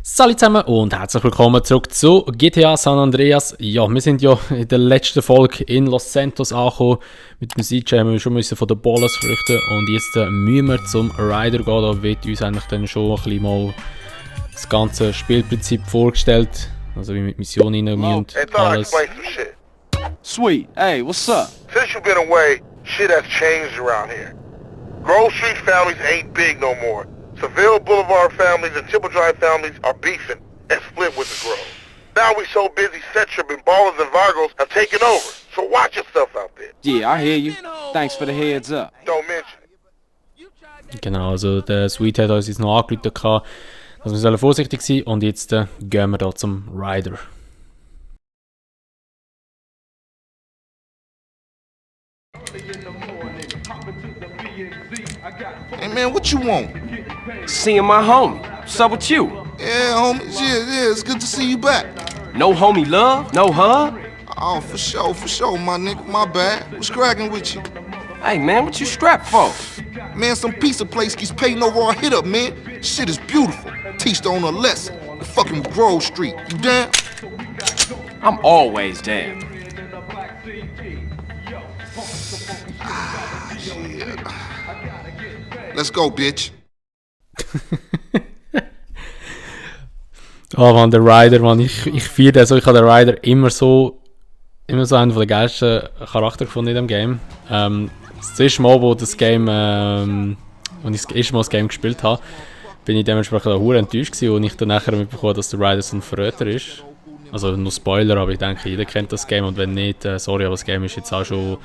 Salut zusammen und herzlich willkommen zurück zu GTA San Andreas. Ja, wir sind ja in der letzten Folge in Los Santos angekommen. Mit dem CJ haben wir schon von den Ballas flüchten und jetzt müssen wir zum Ryder gehen. Da wird uns eigentlich dann schon ein bisschen mal das ganze Spielprinzip vorgestellt. Also wie mit Missionen rein und alles. Sweet. Hey, what's up? Since you've been away, shit has changed around here. Grove Street families ain't big no more. Seville Boulevard families and Triple Drive families are beefing and split with the Grove. Now we so busy, Settrip and Ballers and Vargos have taken over. So watch yourself out there. Yeah, I hear you. Thanks for the heads up. Don't mention it. Genau, also der Sweet hat uns jetzt noch angerufen, dass wir vorsichtig sein sollen und jetzt gehen wir da zum Ryder. Hey man, what you want? Seeing my homie. What's up with you? Yeah, homie. Yeah, it's good to see you back. No homie love? No hug? Oh, for sure, my nigga. My bad. What's cracking with you? Hey man, what you strapped for? Man, some pizza place keeps paying over our hit up, man. Shit is beautiful. Teach the owner a lesson. The fucking Grove Street. You down? I'm always down. Shit. Let's go, bitch. Oh man, der Ryder, man, ich feiere den so. Ich habe den Ryder immer so einen der geilsten Charakter gefunden in dem Game. Das erste Mal, wo das Game, als ich das erste Mal das Game gespielt habe, bin ich dementsprechend auch enttäuscht gewesen, und ich dann nachher mitbekommen, dass der Ryder so ein Verräter ist. Also nur Spoiler, aber ich denke, jeder kennt das Game, und wenn nicht, sorry, aber das Game ist jetzt auch schon...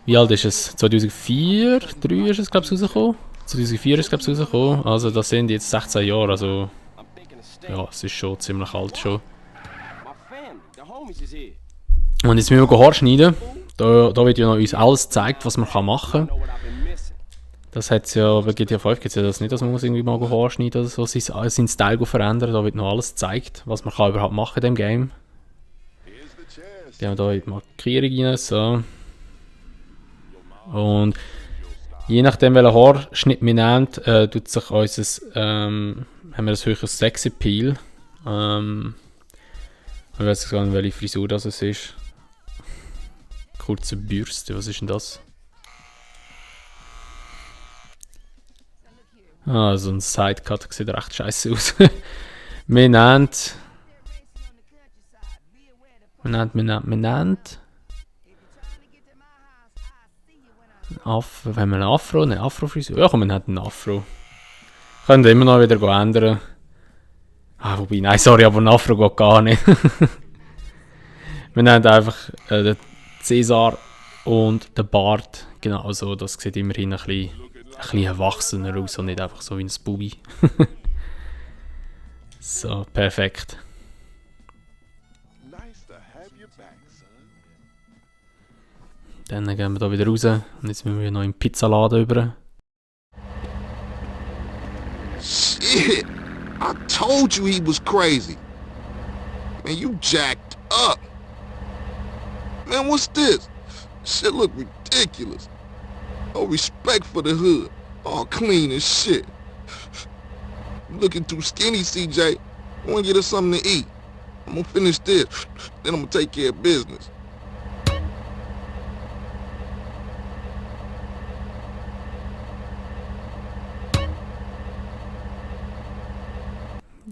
Wie alt ist es? 2004? 2003 ist es, glaube ich, rausgekommen? 2004 ist es, glaube ich, rausgekommen. Also das sind jetzt 16 Jahre, also... Ja, es ist schon ziemlich alt schon. Und jetzt müssen wir Haar schneiden. Da wird ja noch uns alles gezeigt, was man machen kann. Das hat es ja, bei GTA 5 gibt es ja das nicht, dass man irgendwie mal Haar schneiden oder so, seinen Style verändern. Da wird noch alles gezeigt, was man überhaupt machen in dem Game. Die haben da in die Markierung rein, so. Und je nachdem, welchen Haarschnitt wir nehmen, tut sich haben wir ein höheres Sexappeal. Ich weiß gar nicht, welche Frisur das ist. Kurze Bürste, was ist denn das? Ah, so ein Sidecut, sieht recht scheiße aus. wir nennen... Wenn wir einen Afro? Eine Afro-Frisur? Ja, komm, wir nennen einen Afro. Können wir immer noch wieder ändern. Ah, wobei, nein, sorry, aber ein Afro geht gar nicht. Wir nennen einfach den Cäsar und den Bart. Genau so, das sieht immerhin ein bisschen erwachsener aus und nicht einfach so wie ein Bubi. So, perfekt. Dann gehen wir da wieder raus und jetzt müssen wir noch im Pizzaladen über. Shit. I told you he was crazy. Man, you jacked up. Man, what's this? Shit look ridiculous. No respect for the hood. All clean as shit. You looking too skinny, CJ. I wanna get us something to eat. I'm gonna finish this, then I'm gonna take care of business.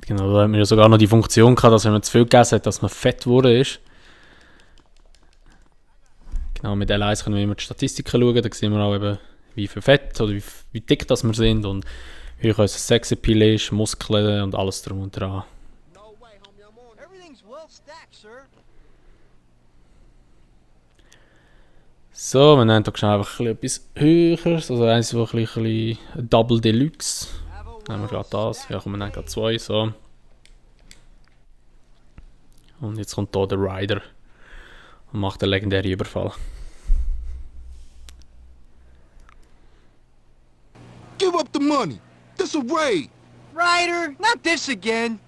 Genau, da haben wir ja sogar noch die Funktion gehabt, dass wenn man zu viel gegessen hat, dass man fett geworden ist. Genau, mit L1 können wir immer die Statistiken schauen, da sehen wir auch eben, wie viel Fett oder wie dick das wir sind und wie hoch unser Sexappeal ist, Muskeln und alles drum und dran. So, wir nehmen hier einfach etwas Höheres, also eins, wo ein bisschen Double Deluxe. Nehmen wir gerade das. Ja, komm, wir nehmen gerade 2, so. Und jetzt kommt hier der Ryder und macht den legendären Überfall. Give up the money. This a raid. Ryder, not this again.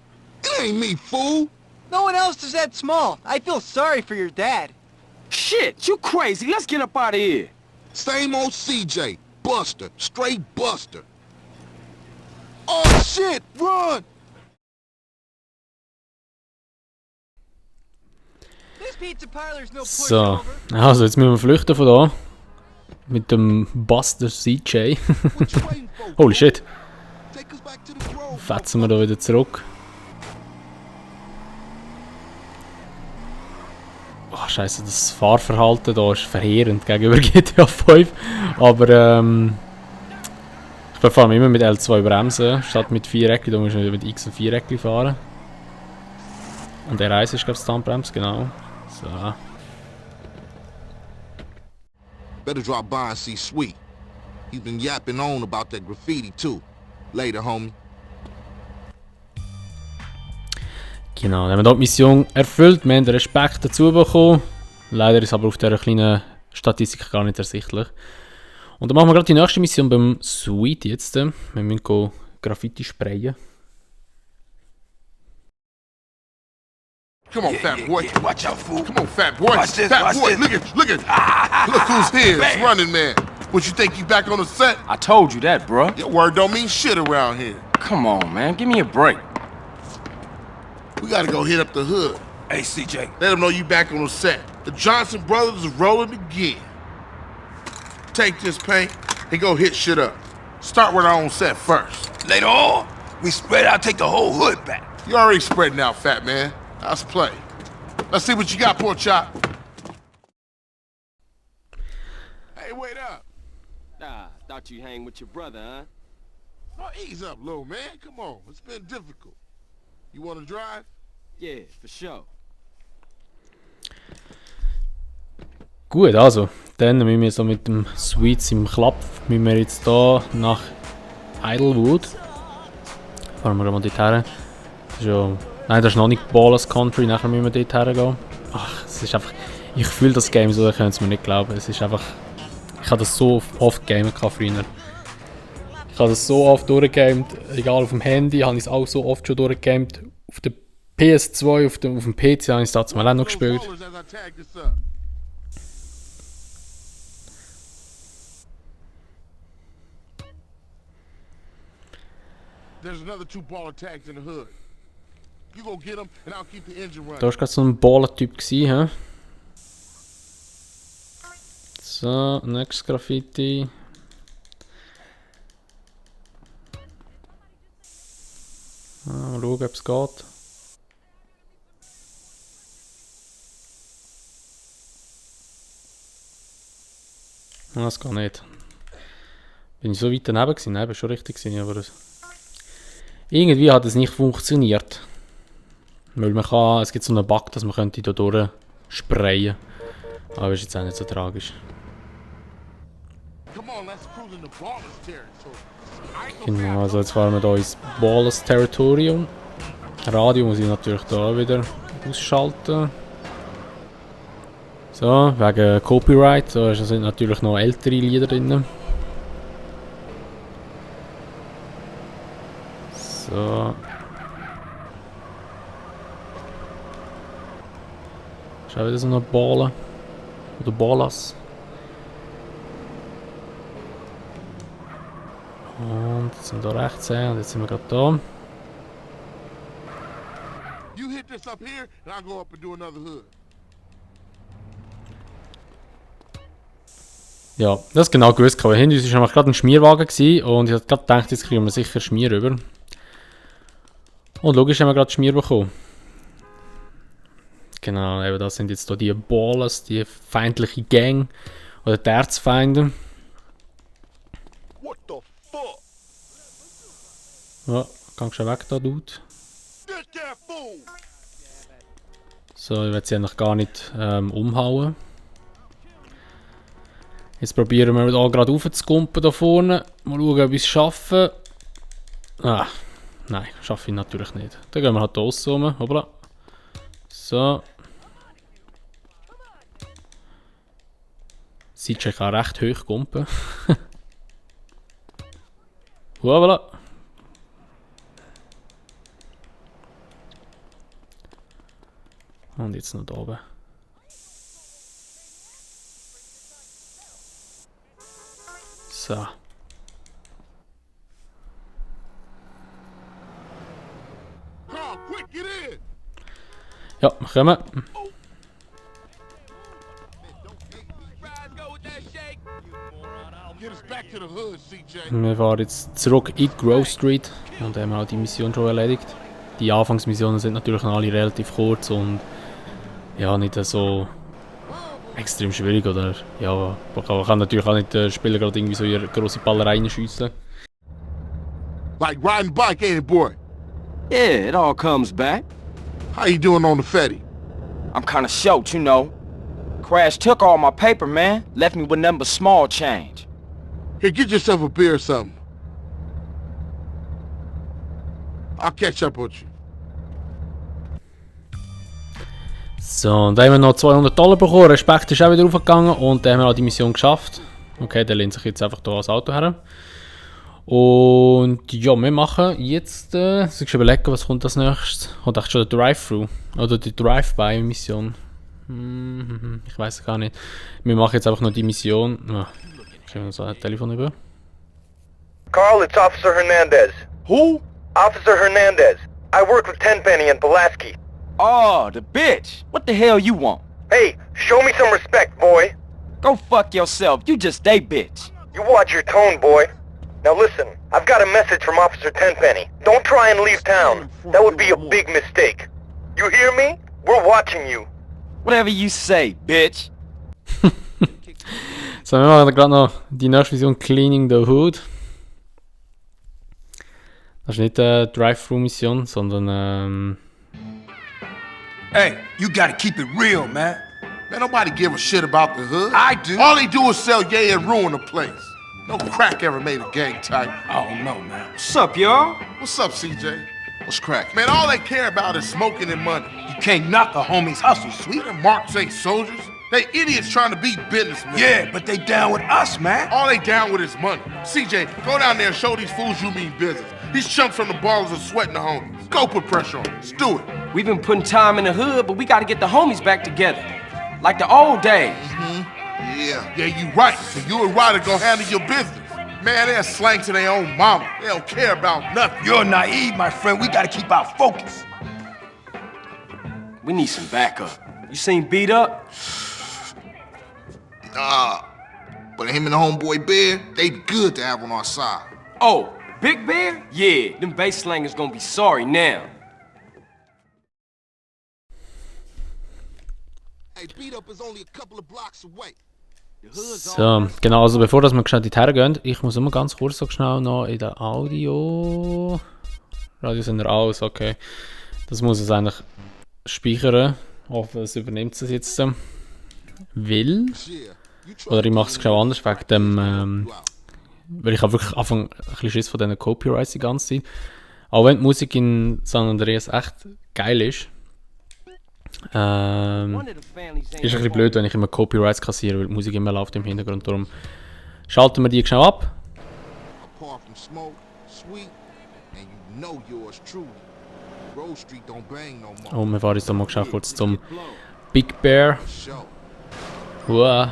It ain't me, fool. No one else is that small. I feel sorry for your dad. Shit, you crazy. Let's get up out of here. Same old CJ. Buster. Straight Buster. Oh shit! Run! pizza parlor's no So, pushover. also jetzt müssen wir flüchten von da. Mit dem Buster CJ. What you waiting for? Holy shit. Take us back to the Grove. Fetzen wir da wieder zurück. Oh, Scheiße, das Fahrverhalten da ist verheerend gegenüber GTA 5. Aber ich fahre immer mit L2 bremsen, statt mit Viereckli. Da muss ich mit X und Viereckli fahren. Und der Reise ist, glaube ich, Standbremse, genau. So. Better drop by and see Sweet. He's been yapping on about that graffiti too. Later, homie. Genau, dann haben wir hier die Mission erfüllt. Wir haben den Respekt dazu bekommen. Leider ist aber auf dieser kleinen Statistik gar nicht ersichtlich. Und dann machen wir gerade die nächste Mission beim Sweet jetzt. Wir müssen Graffiti sprayen. Come on, fat boy. Yeah, watch out, fool. Come on, fat boy. Watch this, fat watch boy, this. look at. Look who's here. It's Man. Running Man. What, you think you back on the set? I told you that, bruh. Your word don't mean shit around here. Come on, man. Give me a break. We gotta go hit up the hood. Hey, CJ. Let them know you back on the set. The Johnson brothers is rolling again. Take this paint and go hit shit up. Start with our own set first. Later on, we spread out, take the whole hood back. You already spreading out, fat man. Let's play. Let's see what you got, Pork Chop. Hey, wait up. Ah, thought you hang with your brother, huh? Oh, ease up, little man. Come on. It's been difficult. You wanna drive? Yeah, for sure. Gut, also, dann müssen wir so mit dem Sweets im Klapp, müssen wir jetzt hier nach Idlewood. Fahren wir mal dort her. Das ist ja, nein, das ist noch nicht Ballas Country, nachher müssen wir dort hergehen. Ach, es ist einfach, ich fühle das Game so, ihr könnt es mir nicht glauben. Es ist einfach, ich habe das so oft gegamet früher. Ich habe das so oft durchgegamet, egal auf dem Handy, habe ich es auch so oft schon durchgegamet. Auf der PS2, auf dem PC habe ich es damals auch noch gespielt. Those ballers as I tag this up. There's another 2 baller tags in the hood. You go get them and I'll keep the engine running. Da war gerade so ein Ballentyp gsi, hä? So, nächstes Graffiti. Mal schauen, ob es geht. Das geht nicht. Bin ich so weit daneben gewesen? Nein, bin schon richtig gewesen, aber irgendwie hat es nicht funktioniert. Weil man kann, es gibt so einen Bug, dass man könnte da durch sprayen. Aber ist jetzt auch nicht so tragisch. Come on, let's cruise in the ballers territory. Genau, also jetzt fahren wir hier ins Ballas Territorium. Radio muss ich natürlich da wieder ausschalten. So, wegen Copyright, da sind natürlich noch ältere Lieder drin. So. Ist auch wieder so eine Balle. Oder Ballas. Und jetzt sind wir da rechts und jetzt sind wir gerade da. You hit this up here and I'll go up and do another hood. Ja, das ist genau gewusst. Hinter uns war gerade ein Schmierwagen gewesen, und ich habe gerade gedacht, jetzt kriegen wir sicher Schmier rüber. Und logisch haben wir gerade Schmier bekommen. Genau, eben das sind jetzt hier die Ballas, die feindliche Gang oder die Erzfeinde. What the fuck? Ja, geh schon weg da, Dude. Get that fool! So, ich werde sie eigentlich gar nicht umhauen. Jetzt probieren wir hier gerade raufzukumpen da vorne. Mal schauen, ob wir es schaffen. Ah, nein, schaffe ich natürlich nicht. Dann gehen wir halt hier rum. Hoppla. So. CJ kann recht hoch kumpen. Hoppla. Und jetzt noch da oben. So. Carl, quick, get in! Ja, wir kommen. get us back to the hood, CJ. Wir fahren jetzt zurück in Grove Street und haben auch die Mission schon erledigt. Die Anfangsmissionen sind natürlich noch alle relativ kurz und ja, nicht so extrem schwierig. Oder ja, man kann natürlich auch nicht den Spieler gerade irgendwie so in grosse Ballerei reinschiessen. Like riding bike, ain't it, boy? Yeah, it all comes back. How you doing on the Fetty? I'm kinda short, you know. Crash took all my paper, man. Left me with nothing but small change. Here, get yourself a beer or something. I'll catch up with you. So, und dann haben wir noch $200 bekommen. Respekt ist auch wieder aufgegangen und dann haben wir auch die Mission geschafft. Okay, der lehnt sich jetzt einfach hier ans Auto her. Und ja, wir machen jetzt, soll ich überlegen, was kommt als nächstes? Kommt echt schon der Drive-Thru oder die Drive-By-Mission? Ich weiß gar nicht. Wir machen jetzt einfach nur die Mission. Ich habe noch so ein Telefon über. Carl, it's Officer Hernandez. Who? Officer Hernandez. I work with Tenpenny and Pulaski. Oh, the bitch. What the hell you want? Hey, show me some respect, boy. Go fuck yourself. You just a bitch. You watch your tone, boy. Now listen, I've got a message from Officer Tenpenny. Don't try and leave town. That would be a big mistake. You hear me? We're watching you. Whatever you say, bitch. So, wir machen gerade noch die nächste Mission Cleaning the Hood. Das ist nicht eine Drive-Thru-Mission, sondern Hey, you gotta keep it real, man. Man, nobody give a shit about the hood. I do. All they do is sell yay and ruin the place. No crack ever made a gang type. I don't know, man. What's up, y'all? What's up, CJ? What's crack? Man, all they care about is smoking and money. You can't knock a homie's hustle, sweet. Them marks ain't soldiers. They idiots trying to be businessmen. Yeah, but they down with us, man. All they down with is money. CJ, go down there and show these fools you mean business. These chumps from the ballers are sweating the homies. Go put pressure on them. Let's do it. We've been putting time in the hood, but we gotta get the homies back together. Like the old days. Yeah, you right. So you and Ryder gonna handle your business. Man, they're slang to their own mama. They don't care about nothing. You're naive, my friend. We gotta keep our focus. We need some backup. You seen Beat Up? But him and the homeboy Bear, they good to have on our side. Oh, Big Bear? Yeah, them bass slangers gonna be sorry now. Hey, Beat Up is only a couple of blocks away. so, genau, also bevor dass wir schnell dorthin gehen, ich muss immer ganz kurz so schnell noch in der Radio... Radiosender aus, okay. Das muss es eigentlich speichern. Ich hoffe, es übernimmt es jetzt. Will. Oder ich mache es genau anders, wegen dem... weil ich habe wirklich Anfang ein bisschen Schiss von diesen Copyrights die ganze Zeit. Auch wenn die Musik in San Andreas echt geil ist. Ist ein bisschen blöd, wenn ich immer Copyrights kassiere, weil die Musik immer läuft im Hintergrund. Darum schalten wir die schnell ab. Apart from smoke, sweet, and you know yours truly. Grove Street don't bang no more. Und wir fahren jetzt mal schnell kurz zum Big Bear. Show. Wow.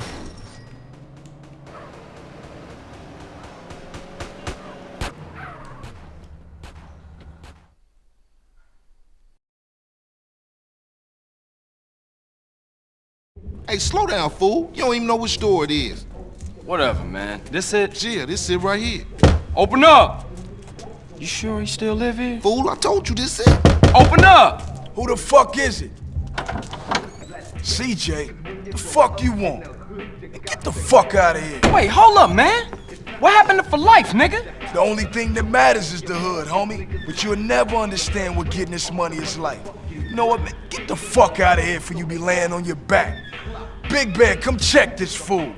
Hey, slow down, fool. You don't even know which store it is. Whatever, man. This it? Yeah, this it right here. Open up! You sure he still live here? Fool, I told you this it. Open up! Who the fuck is it? CJ, the fuck you want? Get the fuck out of here. Wait, hold up, man. What happened to For Life, nigga? The only thing that matters is the hood, homie. But you'll never understand what getting this money is like. You know what, man? Get the fuck out of here before you be laying on your back. Big Bear, come check this fool.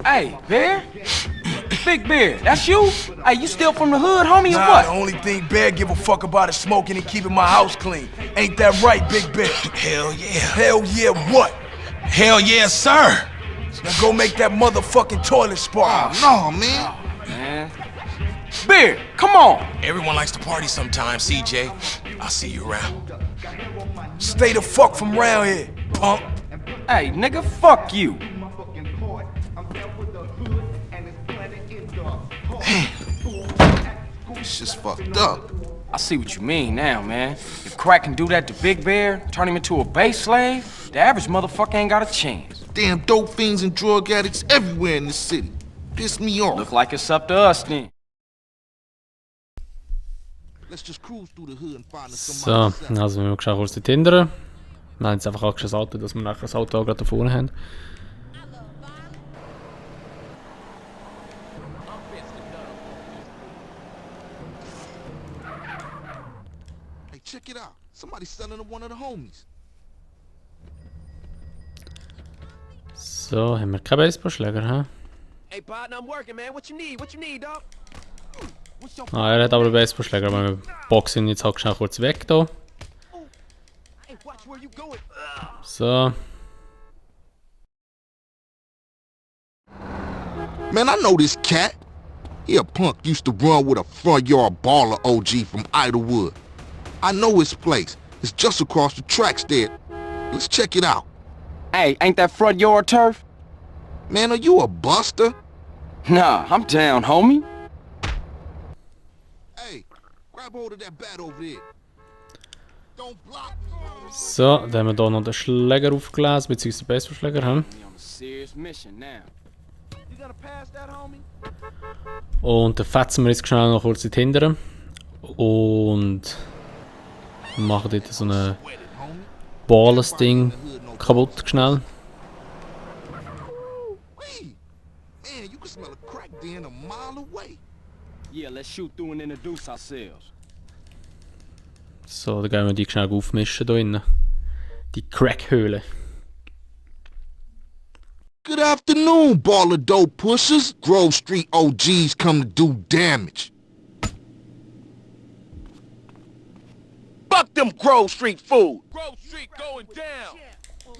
Hey, Bear? Big Bear, that's you? Hey, you still from the hood, homie, or Nah, what? the only thing Bear give a fuck about is smoking and keeping my house clean. Ain't that right, Big Bear? Hell yeah. Hell yeah, what? Hell yeah, sir. Now go make that motherfucking toilet spark. No, man. Man. Bear, come on. Everyone likes to party sometimes, CJ. I'll see you around. Stay the fuck from round here, punk. Hey, nigga, fuck you. It's just fucked up. I see what you mean now, man. If Crack can do that to Big Bear, turn him into a base slave, the average motherfucker ain't got a chance. Damn dope fiends and drug addicts everywhere in this city. Piss me off. Look like it's up to us then. Let's just cruise through the hood and find us So, somebody. also wir haben geschaut, kurz dort hindern. Wir haben jetzt einfach angeschaut, das Auto, dass wir nachher das Auto auch gerade da vorne haben. Hey, check it out. Somebody's selling to one of the homies. So, haben wir keinen Baseballschläger, hä? Hey, partner, I'm working, man. What you need? What you need, dog? Ah, er hat aber einen Baseballschläger, aber wir boxen ihn jetzt halt schnell kurz weg da. Hey, watch where you going. So. Man, I know this cat. He a punk used to run with a front yard baller OG from Idlewood. I know his place. It's just across the tracks there. Let's check it out. Hey, ain't that front yard turf? Man, are you a buster? Nah, I'm down, homie. Hey, grab hold of that bat over there. Don't block me. So, dann haben wir hier noch den Schläger aufgelesen, beziehungsweise den Baseballschläger, hä? We on a serious mission now. You gonna pass that, homie? Und dann fetzen wir jetzt schnell noch kurz hindern. Und machen dort so ein Balles-Ding kaputt schnell. Wait, man, you can smell a crack den a mile away. Yeah, let's shoot through and introduce ourselves. So, dann gehen wir die schnell aufmischen hier innen. Die Crackhöhle. Good afternoon, baller dope pushers. Grove Street OGs come to do damage. Fuck them Grove Street fools! Grove Street going down.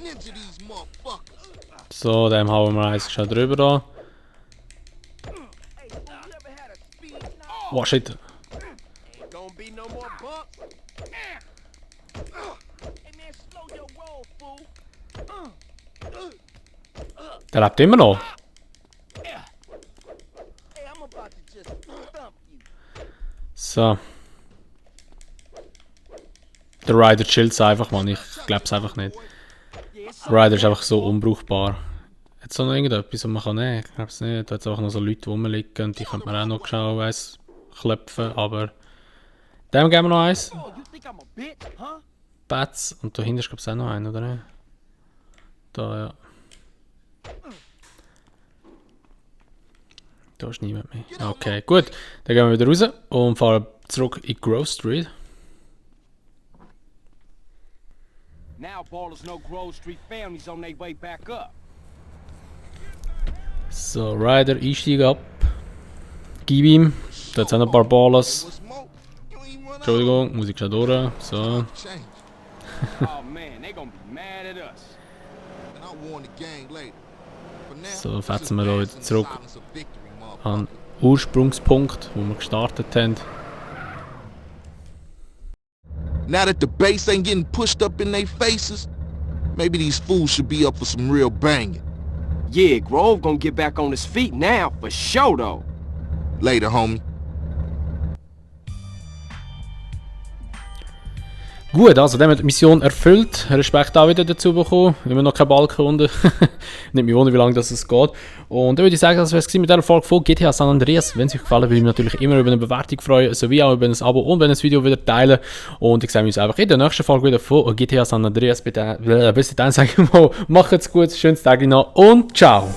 Ninja these motherfuckers. So, dann hauen wir eins schnell drüber da. Oh shit. Ain't gonna be no more bumps. Hey, man, slow your roll, fool. Der lebt immer noch. Hey, I'm about to just thump you. So. Der Ryder chillt einfach, Mann. Ich glaub's einfach nicht. Ryder ist einfach so unbrauchbar. Hat es noch irgendetwas, was man kann nehmen? Ich glaub's nicht. Da hat einfach noch so Leute rumliegen und die könnte man auch noch schnell eins klopfen, aber... Dem geben wir noch eins. Oh, you think I'm a bitch, huh? Bats. Und da hinten ist glaub's auch noch einen, oder nicht? Da, ja. Da ist niemand mehr. Okay, gut. Dann gehen wir wieder raus und fahren zurück in Grove Street. Now ballers know Grove Street families on their way back up. So, Ryder, einsteigen ab. Gib ihm. Da hat es auch noch ein paar Ballers. What's more, you ain't run out Entschuldigung, Musik schon durch. So. of change. Oh man, they gonna be mad at us. And I'll warn the gang later. For now, So, just fetzen wir da bask wieder in the zurück silence of victory, motherfucker. an den Ursprungspunkt, wo wir gestartet haben. Now that the bass ain't getting pushed up in their faces, maybe these fools should be up for some real banging. Yeah, Grove gonna get back on his feet now, for sure though. Later, homie. Gut, also dann haben wir die Mission erfüllt. Respekt auch wieder dazu bekommen. Immer noch kein Balken unten. Nicht mich wundern, wie lange das geht. Und dann würde ich sagen, das wäre es mit dieser Folge von GTA San Andreas. Wenn es euch gefallen hat, würde ich mich natürlich immer über eine Bewertung freuen, sowie auch über ein Abo und wenn ihr das Video wieder teilen. Und ich sehe uns einfach in der nächsten Folge wieder von GTA San Andreas. Bis dann sage ich mal, macht's gut, schönes Tag noch und ciao!